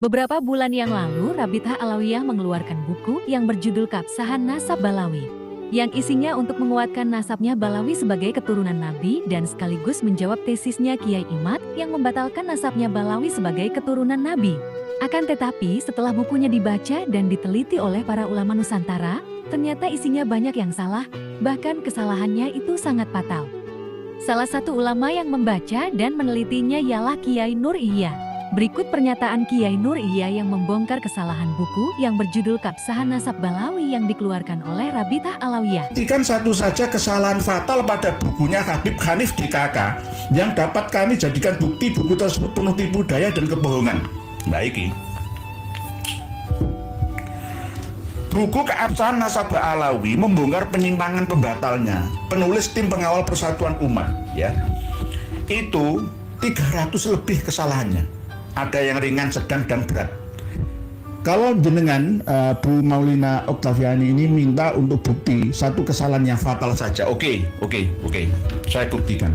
Beberapa bulan yang lalu, Rabithah Alawiyah mengeluarkan buku yang berjudul Keabsahan Nasab Balawi, yang isinya untuk menguatkan nasabnya Balawi sebagai keturunan Nabi dan sekaligus menjawab tesisnya Kiai Imad yang membatalkan nasabnya Balawi sebagai keturunan Nabi. Akan tetapi, setelah bukunya dibaca dan diteliti oleh para ulama Nusantara, ternyata isinya banyak yang salah, bahkan kesalahannya itu sangat fatal. Salah satu ulama yang membaca dan menelitinya ialah Kiai Nur Ihya. Berikut pernyataan Kiai Nur Ihya yang membongkar kesalahan buku yang berjudul Keabsahan Nasab Balawi yang dikeluarkan oleh Rabithah Alawiyah. Buktikan satu saja kesalahan fatal pada bukunya Habib Hanif DKK yang dapat kami jadikan bukti buku tersebut penuh tipu daya dan kebohongan. Baik. Buku Keabsahan Nasab Alawi membongkar penyimpangan pembatalnya. Penulis tim pengawal Persatuan Umat, ya. Itu 300 lebih kesalahannya. Ada yang ringan, sedang, dan berat. Kalau jenengan Bu Maulina Oktaviani ini minta untuk bukti satu kesalahan yang fatal saja, oke. Saya buktikan.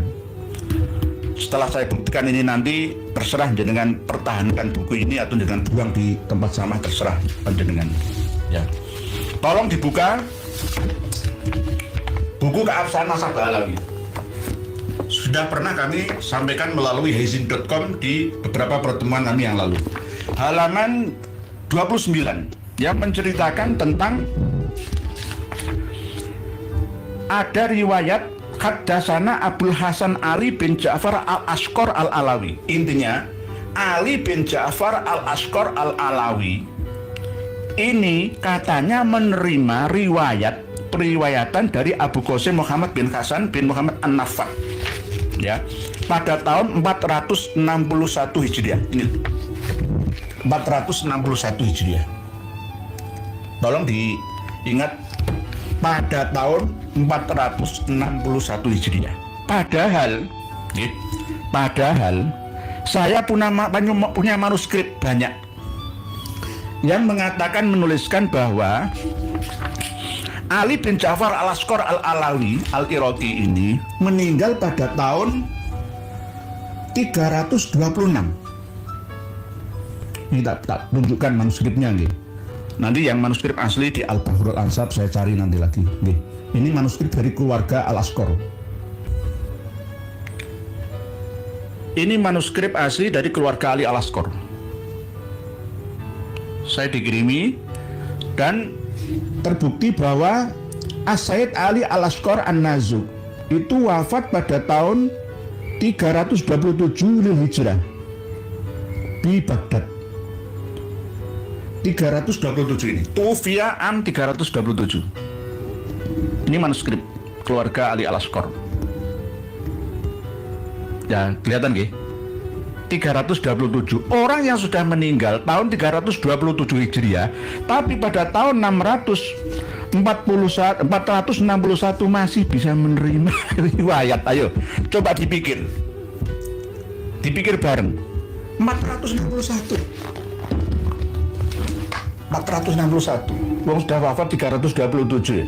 Setelah saya buktikan ini nanti terserah jenengan pertahankan buku ini atau jenengan buang di tempat sampah, terserah jenengan. Ya. Tolong dibuka buku Keabsahan Nasab Alawi. Sudah pernah kami sampaikan melalui hezin.com di beberapa pertemuan kami yang lalu. Halaman 29 yang menceritakan tentang ada riwayat Haddasana Abdul Hasan Ali bin Ja'far al-Ashqar al-Alawi. Intinya Ali bin Ja'far al-Ashqar al-Alawi ini katanya menerima periwayatan dari Abu Qasim Muhammad bin Hasan bin Muhammad An-Nafat, ya, pada tahun 461 Hijriah. Ini 461 Hijriah. Tolong diingat, pada tahun 461 Hijriah. Padahal saya punya manuskrip banyak yang mengatakan, menuliskan bahwa Ali bin Ja'far al-Ashqar al-Alawi al-Iraqi ini meninggal pada tahun 326. Ini tak tunjukkan manuskripnya nih. Nanti yang manuskrip asli di Al-Bahrul Ansab saya cari nanti lagi. Nih. Ini manuskrip dari keluarga al-Ashqar. Ini manuskrip asli dari keluarga Ali al-Ashqar. Saya dikirimi dan terbukti bahwa As-Sayyid Ali al-Ashqar An-Nazuk itu wafat pada tahun 327 Hijrah di Baghdad. 327 ini. Tufiya an 327. Ini manuskrip keluarga Ali al-Ashqar. Ya, kelihatan nggih? 327 orang yang sudah meninggal tahun 327 Hijriah, tapi pada tahun 461 masih bisa menerima riwayat. Ayo coba dipikir bareng. 461 wong sudah wafat 327 ya.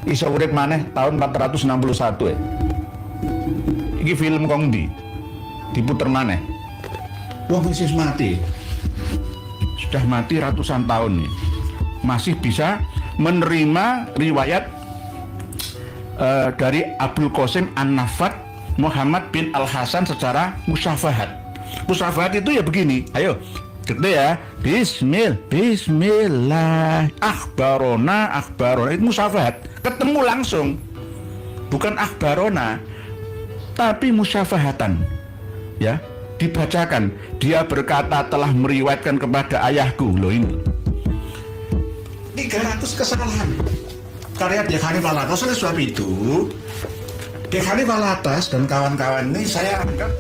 Iso urip maneh tahun 461 ya. Iki film kongdi diputer maneh. Wong wis mati. Sudah mati ratusan tahun nih. Masih bisa menerima riwayat dari Abdul Qasim An-Nafat Muhammad bin Al-Hasan secara musyafahat. Musyafahat itu ya begini. Ayo, gede ya. Bismillah. Akhbarona. Itu musyafahat. Ketemu langsung. Bukan akhbarona, tapi musyafahatan. Ya, dibacakan. Dia berkata telah meriwayatkan kepada ayahku. Loh, ini 300 kesalahan karya Syekh Hanif Alatas. Oleh sebab itu Syekh Hanif Alatas dan kawan-kawan ini saya anggap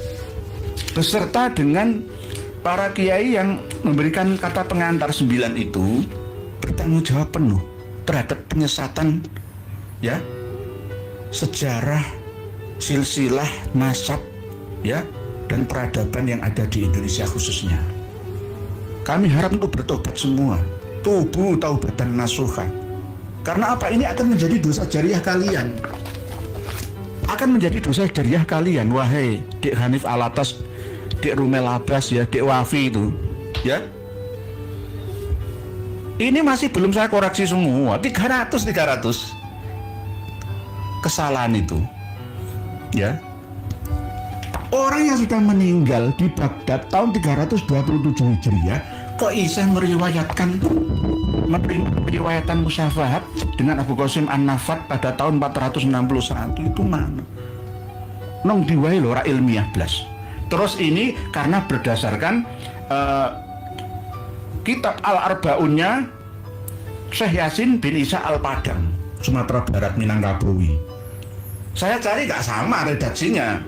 beserta dengan para kiai yang memberikan kata pengantar 9 itu bertanggung jawab penuh terhadap penyesatan, ya, sejarah, silsilah, nasab, ya, dan peradaban yang ada di Indonesia khususnya. Kami harap untuk bertobat semua. Tubu taubatan nasuha. Karena apa? Ini akan menjadi dosa jariah kalian. Wahai Dik Hanif Alatas, Dik Rumel Abbas, ya, Dik Wafi itu. Ya. Ini masih belum saya koreksi semua, 300 kesalahan itu. Ya. Orang yang sudah meninggal di Baghdad tahun 327 Hijriah kok bisa meriwayatkan musyafahat dengan Abu Qasim An-Nafat pada tahun 461 itu mana? Nong diwai lho, ora ilmiah blas. Terus ini karena berdasarkan kitab Al-Arbaunnya Syekh Yasin bin Isa Al-Padang, Sumatera Barat, Minangkabau. Saya cari gak sama redaksinya.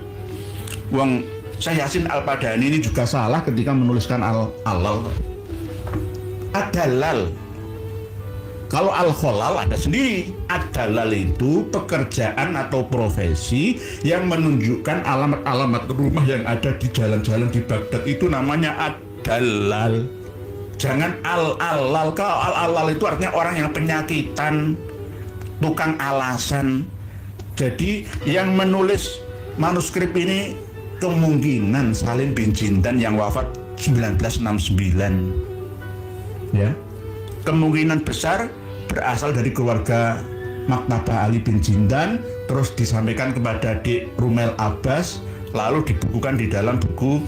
Wong Syekh Yasin Al-Padani ini juga salah ketika menuliskan Al-Halal. Ad-Dalal. Kalau Al-Kholal ada sendiri. Ad-Dalal itu pekerjaan atau profesi yang menunjukkan alamat-alamat rumah yang ada di jalan-jalan di Baghdad, itu namanya Ad-Dalal. Jangan Al-Halal. Kalau Al-Halal itu artinya orang yang penyakitan, tukang alasan. Jadi yang menulis manuskrip ini kemungkinan Salim bin Jindan yang wafat 1969. Ya, kemungkinan besar berasal dari keluarga Maktabah Ali bin Jindan, terus disampaikan kepada Dik Rumel Abbas, lalu dibukukan di dalam buku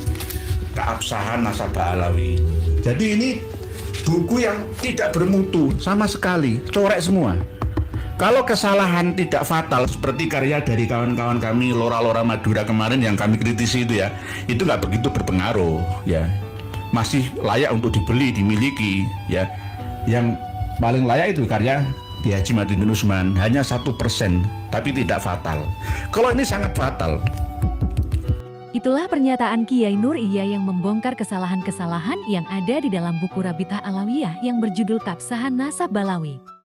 Keabsahan Nasabah Alawi. Jadi ini buku yang tidak bermutu sama sekali, corek semua. Kalau kesalahan tidak fatal seperti karya dari kawan-kawan kami Lora-Lora Madura kemarin yang kami kritisi itu ya, itu nggak begitu berpengaruh ya. Masih layak untuk dibeli, dimiliki ya. Yang paling layak itu karya Ki Haji Madinun Usman, hanya 1%, tapi tidak fatal. Kalau ini sangat fatal. Itulah pernyataan Kiai Nur Iya yang membongkar kesalahan-kesalahan yang ada di dalam buku Rabithah Alawiyah yang berjudul Keabsahan Nasab Balawi.